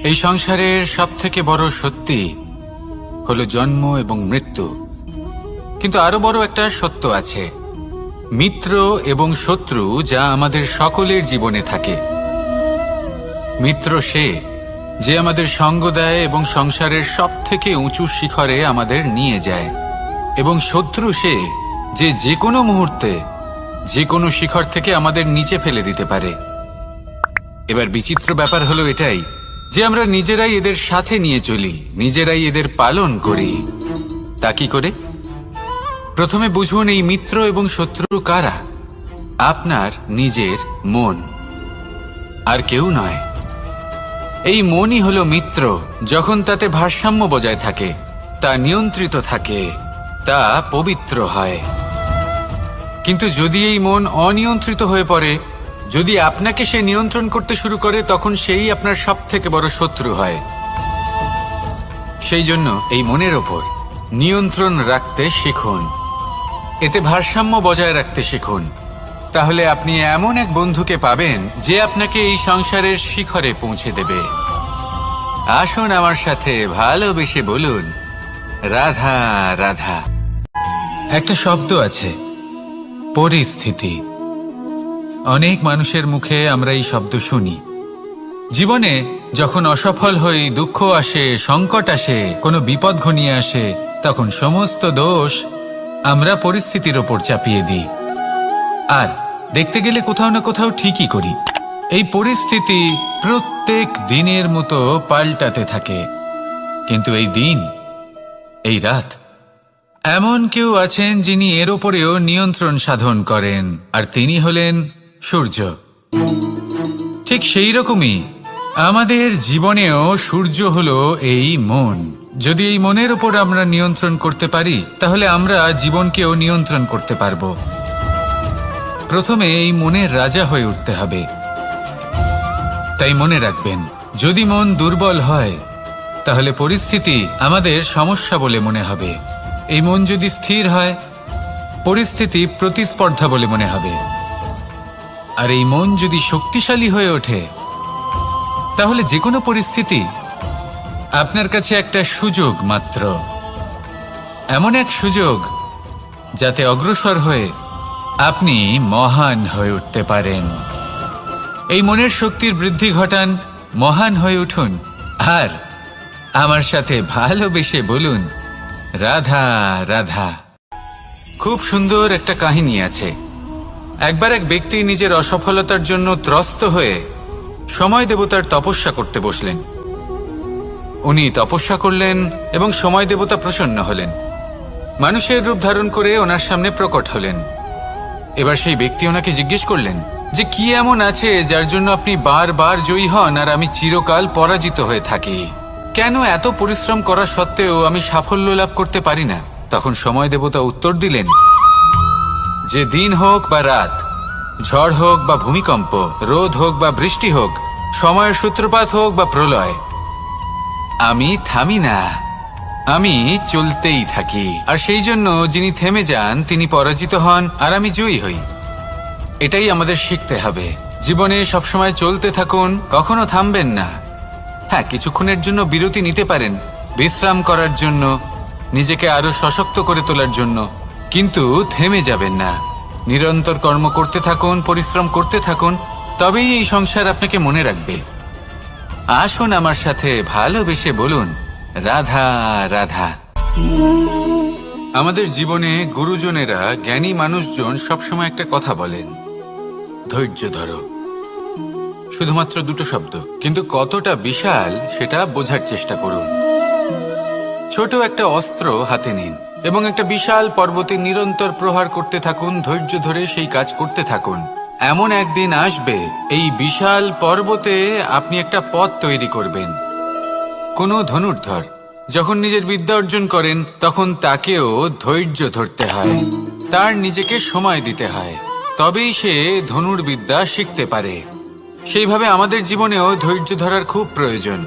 এই সংসারের সবথেকে বড় সত্যি হলো জন্ম এবং মৃত্যু। কিন্তু আরো বড় একটা সত্য আছে, মিত্র এবং শত্রু, যা আমাদের সকলের জীবনে থাকে। মিত্র সে যে আমাদের সঙ্গ দেয় এবং সংসারের সবথেকে উঁচু শিখরে আমাদের নিয়ে যায়, এবং শত্রু সে যে যে কোনো মুহূর্তে যে কোনো শিখর থেকে আমাদের নিচে ফেলে দিতে পারে। এবার বিচিত্র ব্যাপার হলো এটাই যে আমরা নিজেরাই এদের সাথে নিয়ে চলি, নিজেরাই এদের পালন করি। তা কি করে? প্রথমে বুঝুন এই মিত্র এবং শত্রু কারা। আপনার নিজের মন, আর কেউ নয়। এই মনই হলো মিত্র। যখন তাতে ভারসাম্য বজায় থাকে, তা নিয়ন্ত্রিত থাকে, তা পবিত্র হয়। কিন্তু যদি এই মন অনিয়ন্ত্রিত হয়ে পড়ে, যদি আপনাকে সে নিয়ন্ত্রণ করতে শুরু করে, তখন সেই আপনার সবথেকে বড় শত্রু হয়। সেই জন্য এই মনের ওপর নিয়ন্ত্রণ রাখতে শিখুন, এতে ভারসাম্য বজায় রাখতে শিখুন। তাহলে আপনি এমন এক বন্ধুকে পাবেন যে আপনাকে এই সংসারের শিখরে পৌঁছে দেবে। আসুন আমার সাথে ভালোবেসে বলুন, রাধা রাধা। একটা শব্দ আছে, পরিস্থিতি। অনেক মানুষের মুখে আমরা এই শব্দ শুনি। জীবনে যখন অসফল হই, দুঃখ আসে, সংকট আসে, কোনো বিপদ ঘনিয়ে আসে, তখন সমস্ত দোষ আমরা পরিস্থিতির ওপর চাপিয়ে দিই। আর দেখতে গেলে কোথাও না কোথাও ঠিকই করি। এই পরিস্থিতি প্রত্যেক দিনের মতো পাল্টাতে থাকে। কিন্তু এই দিন, এই রাত, এমন কেউ আছেন যিনি এর ওপরেও নিয়ন্ত্রণ সাধন করেন, আর তিনি হলেন সূর্য। ঠিক সেই রকমই আমাদের জীবনেও সূর্য হলো এই মন। যদি এই মনের ওপর আমরা নিয়ন্ত্রণ করতে পারি, তাহলে আমরা জীবনকেও নিয়ন্ত্রণ করতে পারব। প্রথমে এই মনের রাজা হয়ে উঠতে হবে। তাই মনে রাখবেন, যদি মন দুর্বল হয়, তাহলে পরিস্থিতি আমাদের সমস্যা বলে মনে হবে। এই মন যদি স্থির হয়, পরিস্থিতি প্রতিস্পর্ধা বলে মনে হবে। আর এই মন যদি শক্তিশালী হয়ে ওঠে, তাহলে যে কোনো পরিস্থিতি আপনার কাছে একটা সুযোগ মাত্র। এমন এক সুযোগ যাতে অগ্রসর হয়ে আপনি মহান হয়ে উঠতে পারেন। এই মনের শক্তির বৃদ্ধি ঘটান, মহান হয়ে উঠুন, আর আমার সাথে ভালোবেসে বলুন, রাধা রাধা। খুব সুন্দর একটা কাহিনী আছে। একবার এক ব্যক্তি নিজের অসফলতার জন্য ত্রস্ত হয়ে সময় দেবতার তপস্যা করতে বসলেন। উনি তপস্যা করলেন এবং সময় দেবতা প্রসন্ন হলেন, মানুষের রূপ ধারণ করে ওনার সামনে প্রকট হলেন। এবার সেই ব্যক্তি ওনাকে জিজ্ঞেস করলেন যে কি এমন আছে যার জন্য আপনি বারবার জয়ী হন আর আমি চিরকাল পরাজিত হয়ে থাকি? কেন এত পরিশ্রম করা সত্ত্বেও আমি সাফল্য লাভ করতে পারি না? তখন সময় দেবতা উত্তর দিলেন যে দিন হোক বা রাত, ঝড় হোক বা ভূমিকম্প, রোদ হোক বা বৃষ্টি হোক, সময়ের সূত্রপাত হোক বা প্রলয়, আমি থামি না, আমি চলতেই থাকি। আর সেই জন্য যিনি থেমে যান তিনি পরাজিত হন আর আমি জয়ী হই। এটাই আমাদের শিখতে হবে। জীবনে সবসময় চলতে থাকুন, কখনো থামবেন না। হ্যাঁ, কিছুক্ষণের জন্য বিরতি নিতে পারেন, বিশ্রাম করার জন্য, নিজেকে আরো সশক্ত করে তোলার জন্য, কিন্তু থেমে যাবেন না। নিরন্তর কর্ম করতে থাকুন, পরিশ্রম করতে থাকুন, তবেই এই সংসার আপনাকে মনে রাখবে। আসুন আমার সাথে ভালোবেসে বলুন, রাধা রাধা। আমাদের জীবনে গুরুজনেরা, জ্ঞানী মানুষজন সবসময় একটা কথা বলেন, ধৈর্য ধরো। শুধুমাত্র দুটো শব্দ, কিন্তু কতটা বিশাল সেটা বোঝার চেষ্টা করুন। ছোট একটা অস্ত্র হাতে নিন এবং একটা বিশাল পর্বতে নিরন্তর প্রহার করতে থাকুন, ধৈর্য ধরে সেই কাজ করতে থাকুন। এমন একদিন আসবে, এই বিশাল পর্বতে আপনি একটা পথ তৈরি করবেন। কোনো ধনুর্ধর যখন নিজের বিদ্যা অর্জন করেন, তখন তাকেও ধৈর্য ধরতে হয়, তার নিজেকে সময় দিতে হয়, তবেই সে ধনুর্বিদ্যা শিখতে পারে। সেইভাবে আমাদের জীবনেও ধৈর্য ধরার খুব প্রয়োজন।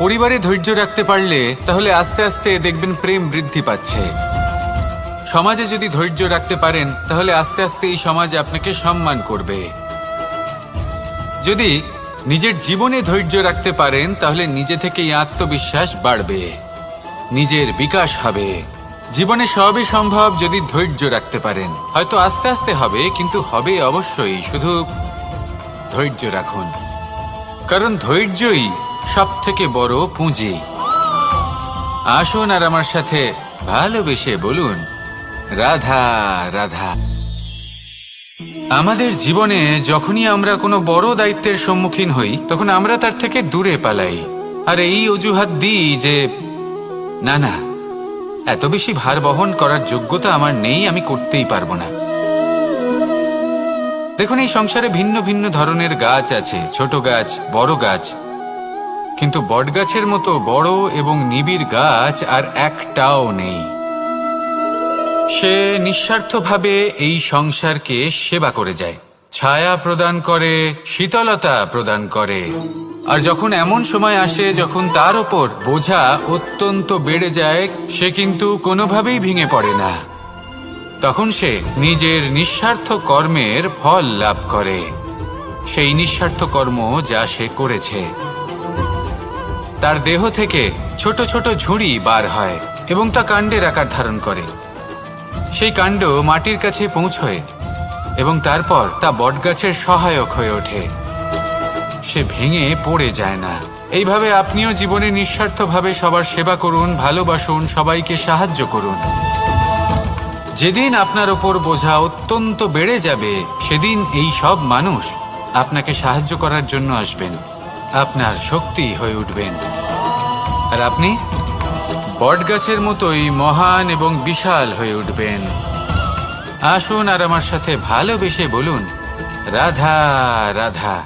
পরিবারে ধৈর্য রাখতে পারলে তাহলে আস্তে আস্তে দেখবেন প্রেম বৃদ্ধি পাচ্ছে। সমাজে যদি ধৈর্য রাখতে পারেন, তাহলে আস্তে আস্তে এই সমাজ আপনাকে সম্মান করবে। যদি নিজের জীবনে ধৈর্য রাখতে পারেন তাহলে নিজে থেকেই আত্মবিশ্বাস বাড়বে, নিজের বিকাশ হবে। জীবনে সবই সম্ভব যদি ধৈর্য রাখতে পারেন। হয়তো আস্তে আস্তে হবে, কিন্তু হবে অবশ্যই। শুধু ধৈর্য রাখুন, কারণ ধৈর্যই সব থেকে বড় পুঁজি। আসুন আর আমার সাথে ভালোবেসে বলুন, রাধা রাধা। আমাদের জীবনে যখনই আমরা কোনো বড় দায়িত্বের সম্মুখীন হই, তখন আমরা তার থেকে দূরে পালাই আর এই অজুহাত দিই যে না না, এত বেশি ভার বহন করার যোগ্যতা আমার নেই, আমি করতেই পারবো না। দেখুন, এই সংসারে ভিন্ন ভিন্ন ধরনের গাছ আছে, ছোট গাছ, বড় গাছ, কিন্তু বটগাছের মতো বড় এবং নিবিড় গাছ আর একটাও নেই। সে নিঃস্বার্থভাবে এই সংসারকে সেবা করে যায়, ছায়া প্রদান করে, শীতলতা প্রদান করে। আর যখন এমন সময় আসে যখন তার ওপর বোঝা অত্যন্ত বেড়ে যায়, সে কিন্তু কোনোভাবেই ভেঙে পড়ে না। তখন সে নিজের নিঃস্বার্থ কর্মের ফল লাভ করে, সেই নিঃস্বার্থ কর্ম যা সে করেছে। তার দেহ থেকে ছোট ছোট ঝুড়ি বার হয় এবং তা কাণ্ডের আকার ধারণ করে। সেই কাণ্ড মাটির কাছে পৌঁছয় এবং তারপর তা বটগাছের সহায়ক হয়ে ওঠে। সে ভেঙে পড়ে যায় না। এইভাবে আপনিও জীবনে নিঃস্বার্থভাবে সবার সেবা করুন, ভালোবাসুন, সবাইকে সাহায্য করুন। যেদিন আপনার ওপর বোঝা অত্যন্ত বেড়ে যাবে, সেদিন এই সব মানুষ আপনাকে সাহায্য করার জন্য আসবেন, আপনার শক্তি হয়ে উঠবেন, আর আপনি বটগাছের মতোই মহান এবং বিশাল হয়ে উঠবেন। আসুন আর আমার সাথে ভালোবেসে বলুন, রাধা রাধা।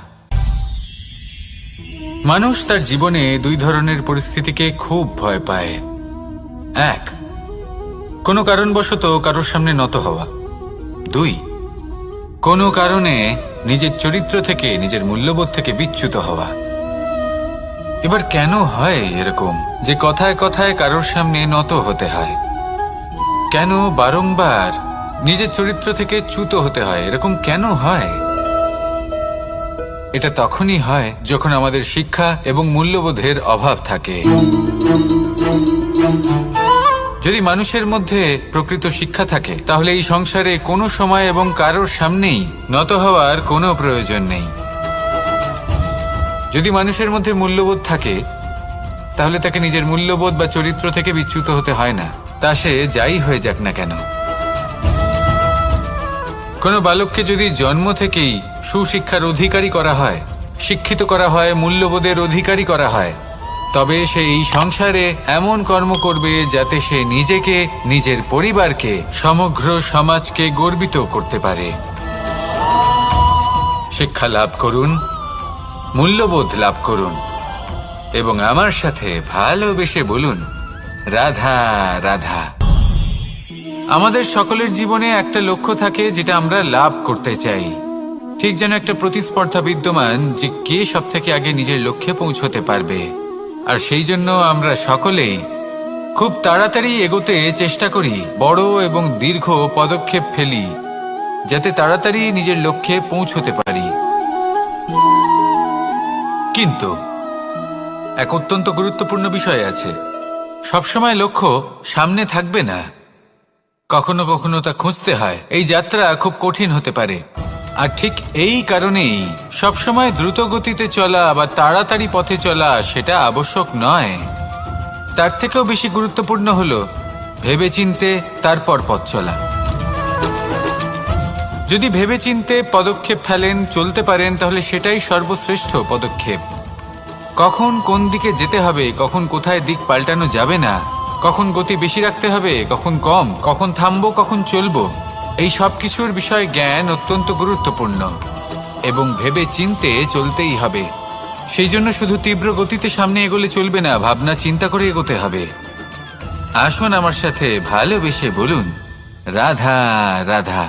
মানুষ তার জীবনে দুই ধরনের পরিস্থিতিকে খুব ভয় পায়। এক, কোনো কারণবশত কারোর সামনে নত হওয়া। দুই, কোনো কারণে নিজের চরিত্র থেকে, নিজের মূল্যবোধ থেকে বিচ্যুত হওয়া। এবার কেন হয় এরকম যে কথায় কথায় কারোর সামনে নত হতে হয়? কেন বারংবার নিজের চরিত্র থেকে চ্যুত হতে হয়? এরকম কেন হয়? এটা তখনই হয় যখন আমাদের শিক্ষা এবং মূল্যবোধের অভাব থাকে। যদি মানুষের মধ্যে প্রকৃত শিক্ষা থাকে, তাহলে এই সংসারে কোনো সময় এবং কারোর সামনেই নত হওয়ার কোনো প্রয়োজন নেই। যদি মানুষের মধ্যে মূল্যবোধ থাকে, তাহলে তাকে নিজের মূল্যবোধ বা চরিত্র থেকে বিচ্যুত হতে হয় না, তা সে যাই হয়ে যাক না কেন। কোনো বালককে যদি জন্ম থেকেই সুশিক্ষার অধিকারী করা হয়, শিক্ষিত করা হয়, মূল্যবোধের অধিকারী করা হয়, তবে সে এই সংসারে এমন কর্ম করবে যাতে সে নিজেকে, নিজের পরিবারকে, সমগ্র সমাজকে গর্বিত করতে পারে। শিক্ষা লাভ করুন, মূল্যবোধ লাভ করুন এবং আমার সাথে ভালোবেসে বলুন, রাধা রাধা। আমাদের সকলের জীবনে একটা লক্ষ্য থাকে যেটা আমরা লাভ করতে চাই। ঠিক যেন একটা প্রতিস্পর্ধা বিদ্যমান যে কে সব থেকে আগে নিজের লক্ষ্যে পৌঁছতে পারবে। আর সেই জন্য আমরা সকলেই খুব তাড়াতাড়ি এগোতে চেষ্টা করি, বড় এবং দীর্ঘ পদক্ষেপ ফেলি যাতে তাড়াতাড়ি নিজের লক্ষ্যে পৌঁছতে পারি। কিন্তু এক অত্যন্ত গুরুত্বপূর্ণ বিষয় আছে, সবসময় লক্ষ্য সামনে থাকবে না, কখনো কখনো তা খুঁজতে হয়। এই যাত্রা খুব কঠিন হতে পারে, আর ঠিক এই কারণেই সবসময় দ্রুত গতিতে চলা বা তাড়াতাড়ি পথে চলা সেটা আবশ্যক নয়। তার থেকেও বেশি গুরুত্বপূর্ণ হলো ভেবেচিন্তে তারপর পথ চলা। যদি ভেবেচিন্তে পদক্ষেপ ফেলেন, চলতে পারেন, তাহলে সেটাই সর্বশ্রেষ্ঠ পদক্ষেপ। কখন কোন দিকে যেতে হবে, কখন কোথায় দিক পাল্টানো যাবে না, কখন গতি বেশি রাখতে হবে, কখন কম, কখন থামবো, কখন চলবো, এই সব কিছুর বিষয়ে জ্ঞান অত্যন্ত গুরুত্বপূর্ণ এবং ভেবে চিন্তে চলতেই হবে। সেই জন্য শুধু তীব্র গতিতে সামনে এগোলে চলবে না, ভাবনা চিন্তা করে এগোতে হবে। আসুন আমার সাথে ভালোবেসে বলুন, রাধা রাধা।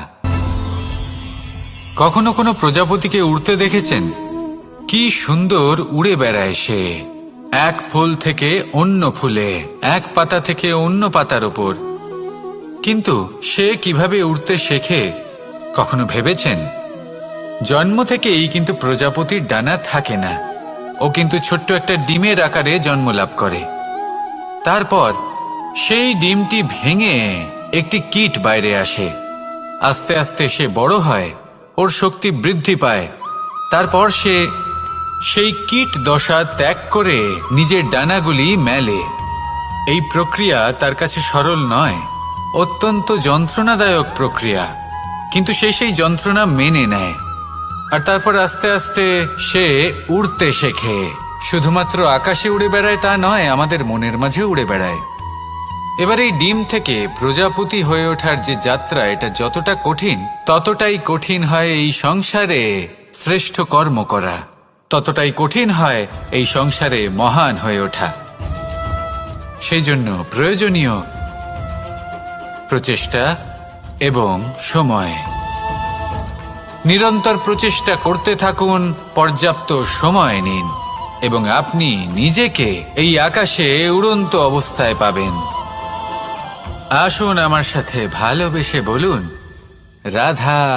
কখনো কোনো প্রজাপতিকে উড়তে দেখেছেন? কি সুন্দর উড়ে বেড়ায় সে, এক ফুল থেকে অন্য ফুলে, এক পাতা থেকে অন্য পাতার ওপর। কিন্তু সে কিভাবে উড়তে শেখে কখনো ভেবেছেন? জন্ম থেকেই কিন্তু প্রজাপতির ডানা থাকে না, ও কিন্তু ছোট্ট একটা ডিমের আকারে জন্ম লাভ করে। তারপর সেই ডিমটি ভেঙে একটি কীট বাইরে আসে। আস্তে আস্তে সে বড় হয়, ওর শক্তি বৃদ্ধি পায়। তারপর সে সেই কীট দশা ত্যাগ করে নিজের ডানাগুলি মেলে। এই প্রক্রিয়া তার কাছে সরল নয়, অত্যন্ত যন্ত্রণাদায়ক প্রক্রিয়া, কিন্তু সে সেই যন্ত্রণা মেনে নেয়। আর তারপর আস্তে আস্তে সে উড়তে শেখে। শুধুমাত্র আকাশে উড়ে বেড়ায় তা নয়, আমাদের মনের মাঝে উড়ে বেড়ায়। এবার এই ডিম থেকে প্রজাপতি হয়ে ওঠার যে যাত্রা, এটা যতটা কঠিন, ততটাই কঠিন হয় এই সংসারে শ্রেষ্ঠ কর্ম করা, ততটাই কঠিন হয় এই সংসারে মহান হয়ে ওঠা। সেই জন্য প্রয়োজনীয় প্রচেষ্টা এবং সময়। নিরন্তর প্রচেষ্টা করতে থাকুন, পর্যাপ্ত সময় নিন, এবং আপনি নিজেকে এই আকাশে উড়ন্ত অবস্থায় পাবেন। আসুন আমার সাথে ভালোবেসে বলুন, রাধা